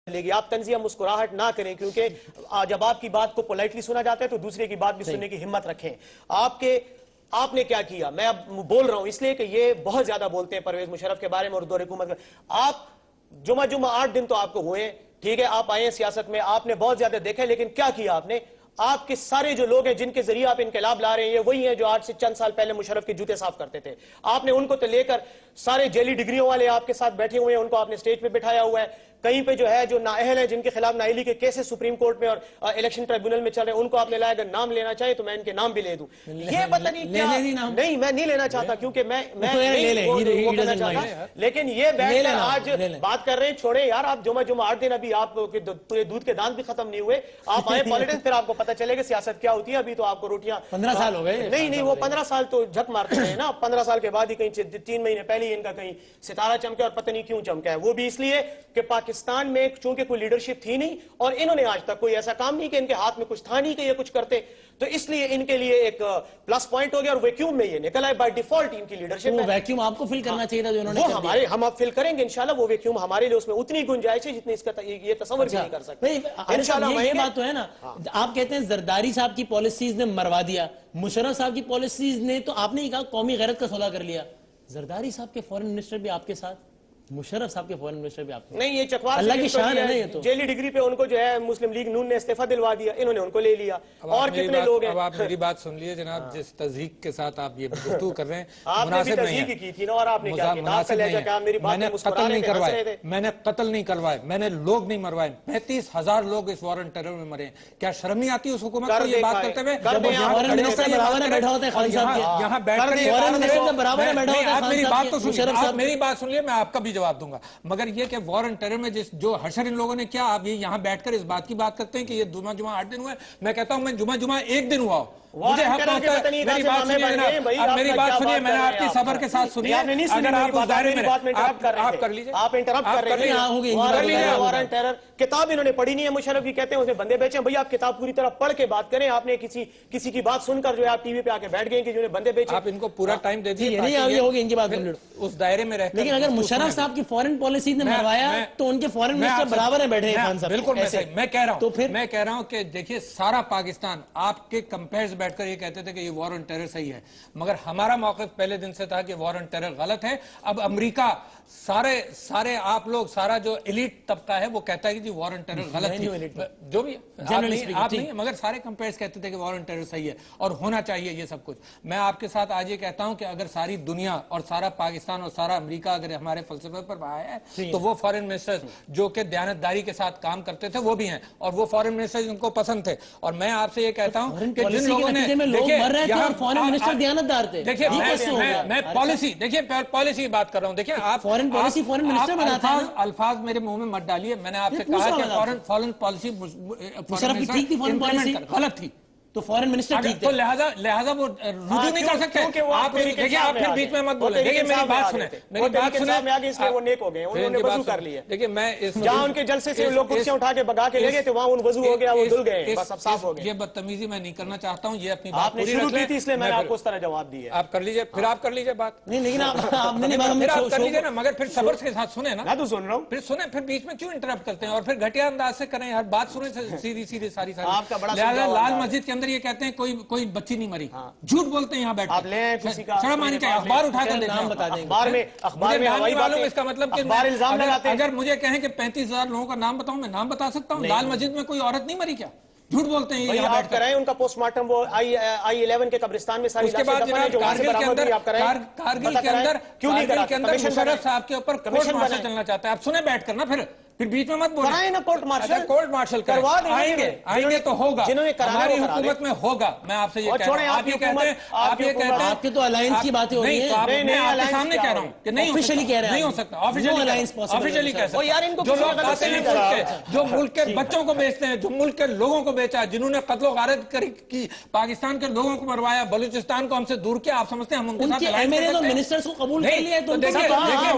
لے گی. آپ طنزیہ مسکراہٹ نہ کریں, کیونکہ جب آپ کی بات کو پولائٹلی سنا جاتا ہے تو دوسرے کی بات بھی سننے کی ہمت رکھیں. آپ نے کیا کیا, میں اب بول رہا ہوں اس لیے کہ یہ بہت زیادہ بولتے ہیں پرویز مشرف کے بارے میں اور دور حکومت. آپ جمعہ 8 دن تو آپ کو ہوئے, ٹھیک ہے, آپ آئے ہیں سیاست میں, آپ نے بہت زیادہ دیکھا, لیکن کیا کیا آپ نے؟ آپ کے سارے جو لوگ ہیں جن کے ذریعے آپ انقلاب لا رہے ہیں, یہ وہی ہیں جو آج سے چند سال پہلے مشرف کے جوتے صاف کرتے تھے. آپ نے ان کو تو لے کر, سارے جیلی ڈگریوں والے آپ کے ساتھ بیٹھے ہوئے ہیں, ان کو آپ نے سٹیج پہ بٹھایا ہوا ہے. کہیں پہ جو ہے جو نااہل ہیں, جن کے خلاف نااہلی کے کیسز سپریم کورٹ میں اور الیکشن ٹریبونل میں چل رہے ہیں, ان کو آپ نے لایا. اگر نام لینا چاہے تو میں ان کے نام بھی لے دوں. یہ پتہ نہیں کیا, نہیں میں نہیں لینا چاہتا, کیونکہ میں وہ کرنا چاہتا, لیکن یہ بیٹھ کر آج بات کر رہے ہیں. چھوڑیں یار, آپ جمعہ 8 دن, ابھی آپ پورے دودھ کے دانت بھی ختم نہیں ہوئے. آپ آئے پالیٹکس, پھر آپ کو پتہ چلے کہ سیاست کیا ہوتی ہے. ابھی تو آپ کو روٹیاں 15 سال ہو گئے. نہیں وہ 15 سال تو جھک مارتے ہیں نا. 15 سال کے بعد ہی کہیں 3 مہینے پہلے ہی ان کا کہیں ستارہ چمکا, اور پتہ نہیں کیوں چمکا ہے. وہ بھی اس لیے کہ پاکستان میں چونکہ کوئی لیڈرشپ تھی نہیں, اور انہوں نے آج تک کوئی ایسا کام نہیں کہ ان کے ہاتھ میں کچھ تھا نہیں کہ یہ کچھ کرتے, تو اس لیے ان کے لیے ایک پلس پوائنٹ ہو گیا, اور ویکیوم میں یہ نکلا ہے. بائی ڈیفالٹ ان کی لیڈرشپ وہ ویکیوم آپ کو فل کرنا چاہیے تھا جو انہوں نے کر دیا. ہم اب فل کریں گے انشاءاللہ. وہ ویکیوم ہمارے لیے اس میں اتنی گنجائش ہے جتنی اس کا یہ تصور بھی نہیں کر سکتے انشاءاللہ. یہ بات تو ہے نا, آپ کہتے ہیں زرداری صاحب کی پالیسیز نے مروا دیا, مشرف صاحب کی پالیسیز نے, تو آپ نے یہ کہا قومی غیرت کا سودا کر لیا. زرداری صاحب کے فورن منسٹر بھی آپ کے ساتھ, مشرف صاحب کے فورن منسٹر بھی آپ کے نہیں. یہ چکوال اللہ کی شان ہے نا. یہ تو جیلی ڈگری پہ ان کو جو ہے مسلم لیگ نون نے استعفیٰ دلوا دیا, انہوں نے ان کو لے لیا. اور کتنے لوگ ہیں. اب آپ میری بات سن لیے جناب, جس تذہیق کے ساتھ آپ یہ گفتگو کر رہے ہیں آپ نے بھی تذہیق کی تھی نا, اور آپ نے کیا کیا, میری بات میں قتل نہیں کروائے, میں نے قتل نہیں کروائے, میں نے لوگ نہیں مروائے. 35,000 لوگ اس وارن ٹیرر میں مرے. کیا شرم نہیں آتی اس حکومت کو یہ بات کرتے ہوئے؟ یہاں بیٹھ کر آپ میری بات سن لیے, میں آپ کا بھی جواب دوں گا. مگر یہ کہ وارن ٹیرر میں جو حشر ان لوگوں نے کیا, آپ یہاں بیٹھ کر اس بات کی بات کرتے ہیں کہ یہ جمعہ 8 دن ہوا ہے. میں کہتا ہوں میں جمعہ 1 دن ہوا ہوں, مجھے حق ہوتا ہے. میری بات سنیے جناب, اب میری بات سنیے, میں نے آپ کی صبر کے ساتھ سنی ہے. اگر آپ اس دائرے میں آپ کر لیجئے, آپ انٹرپٹ کر رہے ہیں. وارن ٹیرر کتاب انہوں نے پڑھی نہیں ہے مشرف کی, کہتے ہیں اس نے بندے بیچے. بھئی آپ کتاب پوری طرح پڑھ کے بات کریں. آپ نے کسی کی بات سن کر جو ہے آپ ٹی وی پہ آ کے بیٹھ گئے کہ جو نے بندے بیچے. آپ ان کو پورا ٹائم دے دیجیے, نہیں آگے ہوگی ان کی بات اس دائرے میں رہتے. لیکن اگر مشرف صاحب کی فورن پالیسی نے مروایا تو ان کے فورن منسٹر برابر ہیں بیٹھے ہیں. بالکل میں کہہ رہا ہوں کہ دیکھیے سارا پاکستان آپ کے کمپیئرز بیٹھ کر یہ کہتے تھے کہ یہ وار آن ٹیرر صحیح ہے, مگر ہمارا موقف پہلے دن سے تھا کہ وار آن ٹیرر غلط ہے. اب امریکہ سارے آپ لوگ, سارا جو ایلیٹ طبقہ ہے وہ کہتا ہے کہ جی وار آن ٹیرر غلط ہے. جو بھی آپ نہیں, مگر سارے کمپیئرز کہتے تھے کہ وار آن ٹیرر صحیح ہے اور ہونا چاہیے یہ سب کچھ. میں آپ کے ساتھ آج یہ کہتا ہوں کہ اگر ساری دنیا اور سارا پاکستان اور سارا امریکہ اگر ہمارے فلسفے پر آیا ہے تو وہ فارن منسٹر جو کہ دیانتداری کے ساتھ کام کرتے تھے وہ بھی ہیں, اور وہ فارن منسٹر ان کو پسند تھے. اور میں آپ سے یہ کہتا ہوں کہ جن لوگوں نے دیکھیے میں پالیسی کی بات کر رہا ہوں. دیکھیے آپ الفاظ میرے منہ میں مت ڈالیے. میں نے آپ سے کہا کہ فارن پالیسی غلط تھی تو فورن منسٹر ٹھیک تو لہذا وہ رجوع نہیں کر سکتے. آپ دیکھیے, آپ پھر بیچ میں مت بولیں. دیکھیے میری بات سنیں, میری بات سنیں. وہ نیک ہو گئے, انہوں نے وضو کر لیا. دیکھیے میں جہاں ان کے جلسے سے لوگ کرسیاں اٹھا کے بگا کے لے گئے تھے, وہاں ان وضو ہو گیا, وہ دھل گئے, بس اب صاف ہو گئے. یہ بدتمیزی میں نہیں کرنا چاہتا ہوں, یہ اپنی بات آپ نے شروع کی تھی اس لیے میں نے آپ کو اس طرح جواب دی ہے. آپ کر لیجئے, پھر آپ کر لیجئے بات. نہیں لیکن آپ کر لیجئے نا, مگر پھر صبر کے ساتھ سنیں نا. میں تو سن رہا ہوں. پھر سنیں, پھر بیچ میں کیوں انٹرپٹ کرتے ہیں, اور پھر گھٹیا انداز سے کریں. ہر بات سنیں سیدھی ساری. لہذا لال مسجد کے اندر یہ کہتے ہیں کوئی بچی نہیں مری, جھوٹ بولتے ہیں یہاں بیٹھ آپ لیں کسی کا شرم آنی چاہیے. اخبار اٹھا کر نام بتا دیں. اخبار میں ہوائی معلوم, اس کا مطلب کہ اگر مجھے کہیں کہ 35,000 لوگوں کا نام بتاؤں, میں نام بتا سکتا ہوں. لال مسجد میں کوئی عورت نہیں مری کیا؟ جھوٹ بولتے ہیں یہ. آپ کرائیں ان کا پوسٹ مارٹم, وہ I-11 کے قبرستان میں ساری. اس کے بعد جناب کارگل کے اندر مشرف صاحب کے اوپر کورٹ مارشل چلنا چاہتا ہے. آپ سنیں بیٹھ کر نا, پھر بیچ میں مت بولیں. کورٹ مارشل آئیں گے تو ہوگا, ہماری حکومت میں ہوگا. میں آپ سے یہ کہہ رہا ہوں, آپ یہ کہتے ہیں آپ کی تو الائنس کی باتیں ہو رہی ہیں. میں آپ کے سامنے کہہ رہا ہوں کہ نہیں ہو سکتا. آفیشلی کہہ سکتا. جو لوگ قاتل ہیں, جو ملک کے بچوں کو بیچتے ہیں, جو ملک کے لوگوں کو بیچا, جنہوں نے قتل و غارت کی, پاکستان کے لوگوں کو مروایا, بلوچستان کو ہم سے دور کیا, آپ سمجھتے ہیں ہم ان کے ساتھ منسٹرز کو قبول کر لیا؟ دیکھیے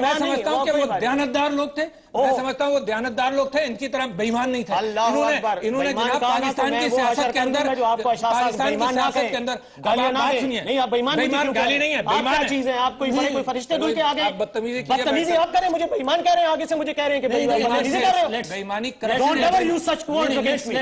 میں سمجھتا ہوں کہ وہ دیانتدار لوگ تھے. میں سمجھتا ہوں وہ دیانتدار لوگ تھے, ان کی طرح بےایمان نہیں تھے. انہوں نے جناب پاکستان کی سیاست کے اندر, پاکستان کی سیاست کے اندر, بات سنیے, نہیں آپ بےایمان گالی نہیں ہے, کیا چیز ہے, آپ کوئی فرشتے دل کے آگے بدتمیزی آپ کریں, مجھے بےایمان کہہ رہے ہیں, آگے سے مجھے کہہ رہے ہیں کہ بدتمیزی کر رہے ہو. بےایمانی Don't ever use such words against me.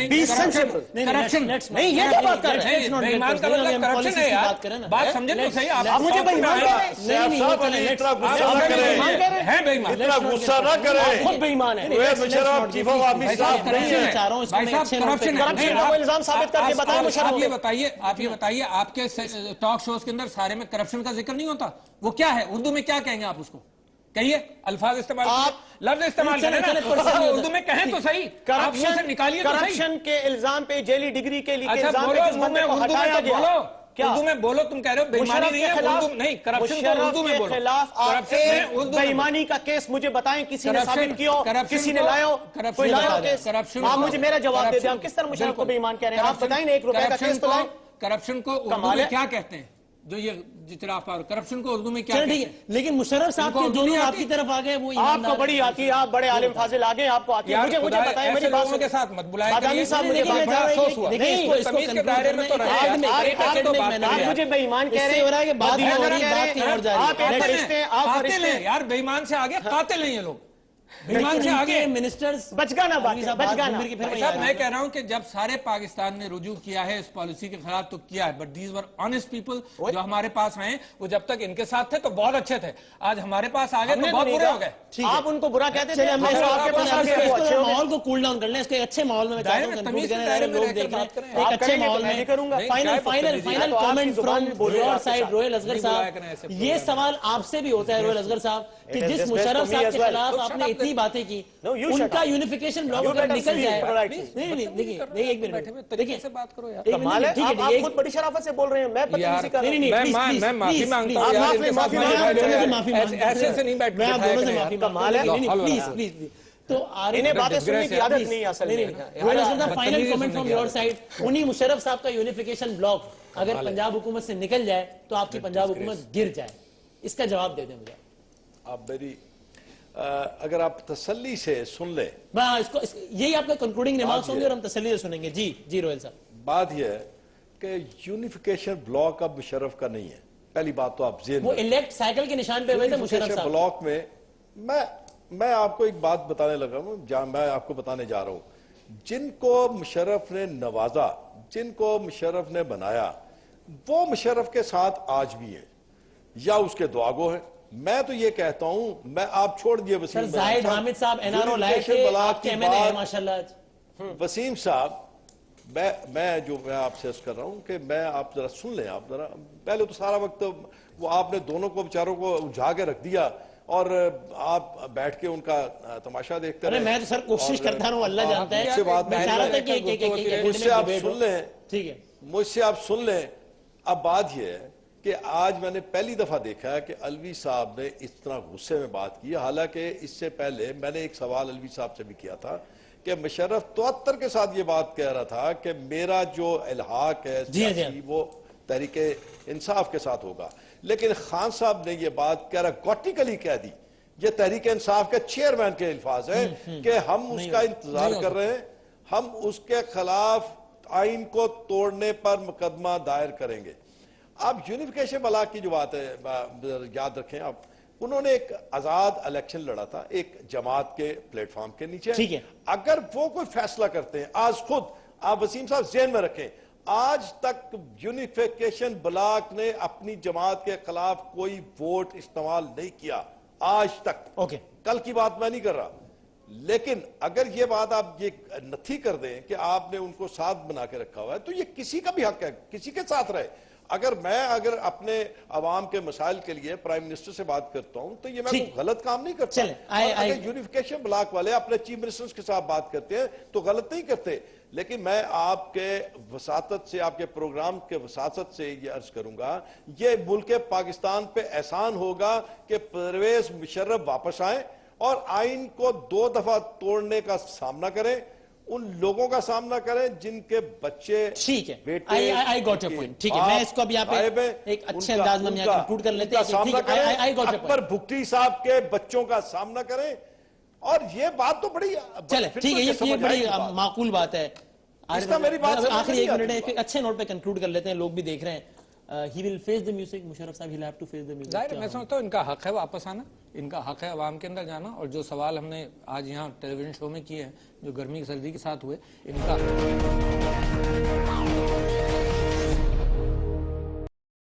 Be sensible. نہیں یہ کیا بات کر رہے ہیں, بےایمان کا مطلب کرپشن ہے یار, بات سمجھے تو صحیح. آپ مجھے بےایمان کہہ رہے ہیں, بےایمان اتنا غصہ نہ کریں, خود بےایمان ہے. مشرف چیف آف آرمی صاحب کرپشن کا وہ الزام ثابت کر کے بتائیں مشرف. آپ یہ بتائیے, آپ کے ٹاک شوز کے اندر سارے میں کرپشن کا ذکر نہیں ہوتا, وہ کیا ہے اردو میں, کیا کہیں گے آپ اس کو, کہیے, الفاظ استعمال کیجئے, لفظ استعمال کریں, اردو میں کہیں تو صحیح, آپ منہ سے نکالیے تو صحیح. کرپشن کے الزام پہ جیلی ڈگری کے لیے اچھا بولو, اردو میں اردو میں بولو, تم کہہ رہے ہو بےایمانی نہیں ہے, اردو نہیں, کرپشن کو اردو میں بولو. خلاف آپ بےایمانی کا کیس مجھے بتائیں, کسی نے ثابت کیا ہو, کسی نے لایا ہو, کوئی لایا ہو کیس, آپ مجھے میرا جواب دے دیں, آپ کس طرح مشرف کو بےایمان کہہ رہے ہیں, آپ بتائیں نا, 1 روپے کا کیس تو لائیں. کرپشن کو اردو میں کیا کہتے ہیں, جو یہ اعتراف ہے, کرپشن کو اردو میں کیا کہتے ہیں؟ لیکن مشرف صاحب کے جو لوگ آپ کی طرف آ گئے وہ آپ کو بڑی آتی ہے, آپ بڑے عالم فاضل آگے, آپ کو آتی ہے, مجھے بتائیں, میری بات کے ساتھ مت بلائیں. بادامی صاحب مجھے بڑا افسوس ہوا, آپ مجھے بےایمان کہہ رہے ہیں, آپ ایک فرشتے ہیں, آپ فرشتے ہیں یار, بےایمان سے آگے قاتل ہیں یہ لوگ, بےایمان سے آگے منسٹرز. بچ گانا بات, بچ گانا. صاحب میں کہہ رہا ہوں کہ جب سارے پاکستان نے رجوع کیا ہے اس پالیسی کے خلاف تو کیا ہے, but these were honest people جو ہمارے پاس ہیں, وہ جب تک ان کے ساتھ تھے تو بہت اچھے تھے, آج ہمارے پاس آگے تو بہت برے ہو گئے. آپ ان کو برا کہتے تھے, ماحول کو کول ڈاؤن کر لیں, اس کے اچھے ماحول میں لوگ دیکھ رہے ہیں, ایک اچھے ماحول میں کروں گا. Final comment from your side Rohail Asghar صاحب, یہ سوال آپ سے بھی ہوتا ہے روہیل اصغر صاحب, کہ جس مشرف صاحب کے خلاف آپ نے اتنی باتیں کی, ان کا یونیفیکیشن بلاک اگر نکل جائے, نہیں دیکھیے, ایک منٹ دیکھیے, بات کرو یار, کمال ہے, آپ خود بڑی شرافت سے بول رہے ہیں, میں بدتمیزی کر رہا ہوں. میں معافی مانگتا ہوں یار, ایسے سے نہیں بیٹھ, میں آپ دونوں سے معافی مانگتا ہوں, پلیز. تو انہیں باتیں سننے کی عادت نہیں ہے اصل میں. Final comment from your side, انہی مشرف صاحب کا یونیفیکیشن بلاک اگر پنجاب حکومت سے نکل جائے تو آپ کی پنجاب حکومت گر جائے, اس کا جواب دے دیں مجھے. آپ میری اگر آپ تسلی سے سن لیں, یہی آپ کا کنکلوڈنگ ریمارکس ہوں گے اور ہم تسلی سے سنیں گے. جی روہیل صاحب, بات یہ ہے کہ یونیفیکیشن بلاک اب مشرف کا نہیں ہے, پہلی بات تو آپ ذہن وہ الیکٹ سائیکل کے نشان پہ ہوئے تھے مشرف صاحب. بلاک میں میں آپ کو ایک بات بتانے لگا ہوں, میں آپ کو بتانے جا رہا ہوں, جن کو مشرف نے نوازا, جن کو مشرف نے بنایا, وہ مشرف کے ساتھ آج بھی ہیں یا اس کے دعاگو ہیں. میں تو یہ کہتا ہوں, میں آپ چھوڑ دیئے وسیم زاہد حامد صاحب NRO لائے تھے, آپ کے MNA ہیں ماشاءاللہ. وسیم صاحب, میں آپ سے کر رہا ہوں کہ میں آپ ذرا سن لیں, آپ ذرا پہلے تو سارا وقت وہ آپ نے دونوں کو بیچاروں کو اجھا کے رکھ دیا اور آپ بیٹھ کے ان کا تماشا دیکھتے رہے. میں تو سر کوشش کرتا ہوں, اللہ جانتا ہے, مجھ سے آپ سن لیں, ٹھیک ہے, مجھ سے آپ سن لیں. اب بات یہ ہے کہ آج میں نے پہلی دفعہ دیکھا ہے کہ الوی صاحب نے اس طرح غصے میں بات کی, حالانکہ اس سے پہلے میں نے ایک سوال الوی صاحب سے بھی کیا تھا کہ مشرف 73 کے ساتھ یہ بات کہہ رہا تھا کہ میرا جو الحاق ہے سیاسی وہ تحریک انصاف کے ساتھ ہوگا, لیکن خان صاحب نے یہ بات کیٹیگوریکلی کہہ دی, یہ تحریک انصاف کے چیئرمین کے الفاظ ہیں کہ ہم اس کا انتظار کر رہے ہیں, ہم اس کے خلاف آئین کو توڑنے پر مقدمہ دائر کریں گے. اب یونیفیکیشن بلاک کی جو بات ہے یاد رکھیں آپ, انہوں نے ایک آزاد الیکشن لڑا تھا ایک جماعت کے پلیٹ فارم کے نیچے. اگر وہ کوئی فیصلہ کرتے ہیں, آج خود آپ وسیم صاحب ذہن میں رکھیں, آج تک یونیفیکیشن بلاک نے اپنی جماعت کے خلاف کوئی ووٹ استعمال نہیں کیا آج تک. کل کی بات میں نہیں کر رہا, لیکن اگر یہ بات آپ یہ نتھی کر دیں کہ آپ نے ان کو ساتھ بنا کے رکھا ہوا ہے, تو یہ کسی کا بھی حق ہے کسی کے ساتھ رہے. اگر اپنے عوام کے مسائل کے لیے پرائم منسٹر سے بات کرتا ہوں تو یہ میں کوئی غلط کام نہیں کرتا. اگر یونیفیکیشن بلاک والے اپنے چیف منسٹر کے ساتھ بات کرتے ہیں تو غلط نہیں کرتے, لیکن میں آپ کے وساطت سے, آپ کے پروگرام کے وساطت سے یہ عرض کروں گا, یہ ملک پاکستان پہ احسان ہوگا کہ پرویز مشرف واپس آئیں اور آئین کو 2 دفعہ توڑنے کا سامنا کریں, ان لوگوں کا سامنا کریں جن کے بچے بیٹے میں اس کو اب یہاں پہ ایک اچھے انداز میں کنکلوڈ کر لیتے ہیں. اکبر بھٹی صاحب کے بچوں کا سامنا کریں اور یہ بات تو بڑی چلے ٹھیک ہے، یہ بڑی معقول بات ہے. میری بات آخری ایک منٹ ہے، اچھے نوٹ پہ کنکلوڈ کر لیتے ہیں، لوگ بھی دیکھ رہے ہیں. He will face the music. Musharraf صاحب he'll have to face the music. ظاہر میں سمجھتا ہوں ان کا حق ہے واپس آنا، ان کا حق ہے عوام کے اندر جانا، اور جو سوال ہم نے آج یہاں ٹیلی ویژن شو میں کیے ہیں جو گرمی سردی کے ساتھ ہوئے ان کا